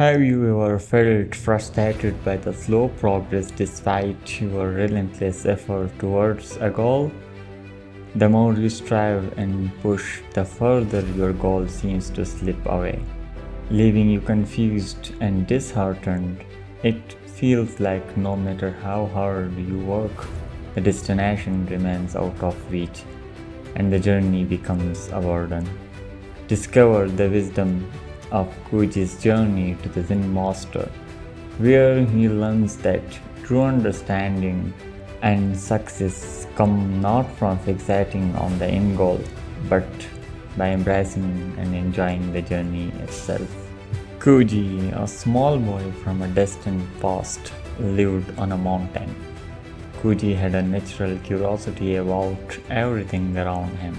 Have you ever felt frustrated by the slow progress despite your relentless effort towards a goal? The more you strive and push, the further your goal seems to slip away, leaving you confused and disheartened. It feels like no matter how hard you work, the destination remains out of reach and the journey becomes a burden. Discover the wisdom of Kuji's journey to the Zen master, where he learns that true understanding and success come not from fixating on the end goal, but by embracing and enjoying the journey itself. Kuji, a small boy from a distant past, lived on a mountain. Kuji had a natural curiosity about everything around him.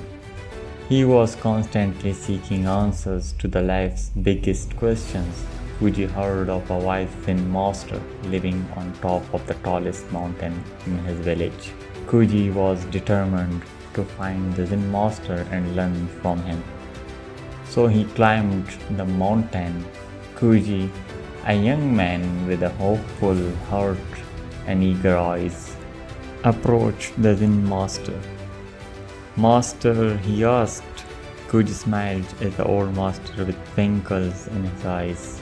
He was constantly seeking answers to the life's biggest questions. Kuji heard of a wise Zen master living on top of the tallest mountain in his village. Kuji was determined to find the Zen master and learn from him. So he climbed the mountain. Kuji, a young man with a hopeful heart and eager eyes, approached the Zen master. Master, he asked. Kuji smiled as the old master with twinkles in his eyes,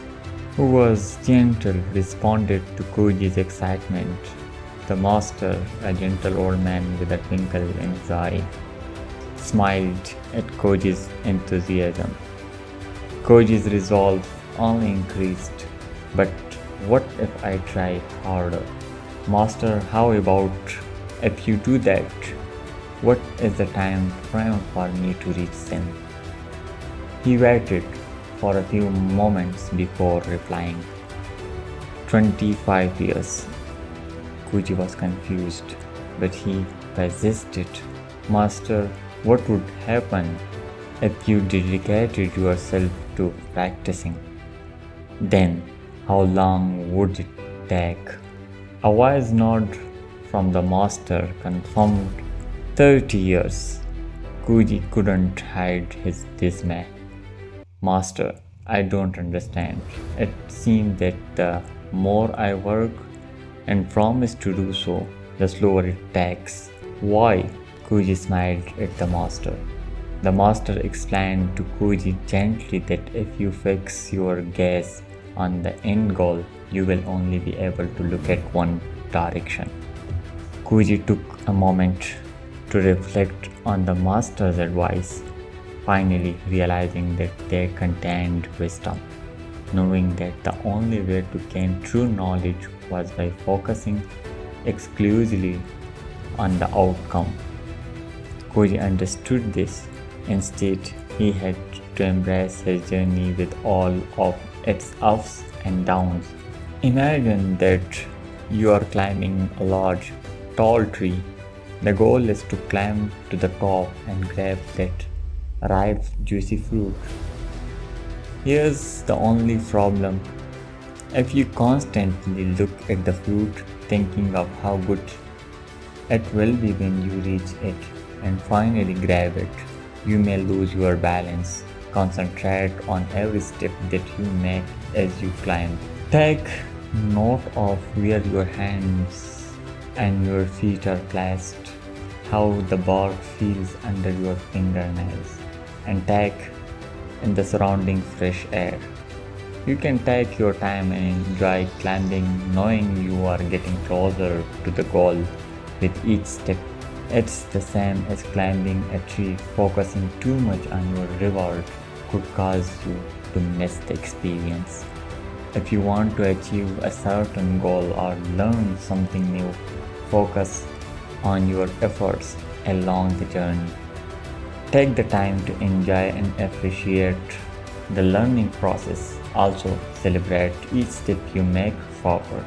who was gentle, responded to Kuji's excitement. The master, a gentle old man with a twinkle in his eye, smiled at Kuji's enthusiasm. Kuji's resolve only increased. But what if I try harder? Master, how about if you do that? What is the time frame for me to reach Zen? He waited for a few moments before replying. 25 years. Kuji was confused, but he persisted. Master, what would happen if you dedicated yourself to practicing? Then, how long would it take? A wise nod from the master confirmed 30 years. Kuji couldn't hide his dismay. Master, I don't understand. It seems that the more I work and promise to do so, the slower it takes. Why? Kuji smiled at the master. The master explained to Kuji gently that if you fix your gaze on the end goal, you will only be able to look at one direction. Kuji took a moment to reflect on the master's advice, finally realizing that they contained wisdom, knowing that the only way to gain true knowledge was by focusing exclusively on the outcome. Koji understood this. Instead, he had to embrace his journey with all of its ups and downs. Imagine that you are climbing a large, tall tree. The goal is to climb to the top and grab that ripe, juicy fruit. Here's the only problem. If you constantly look at the fruit, thinking of how good it will be when you reach it and finally grab it, you may lose your balance. Concentrate on every step that you make as you climb. Take note of where your hands and your feet are placed, how the bark feels under your fingernails, and take in the surrounding fresh air. You can take your time and enjoy climbing, knowing you are getting closer to the goal with each step. It's the same as climbing a tree. Focusing too much on your reward could cause you to miss the experience. If you want to achieve a certain goal or learn something new, focus on your efforts along the journey. Take the time to enjoy and appreciate the learning process. Also, celebrate each step you make forward.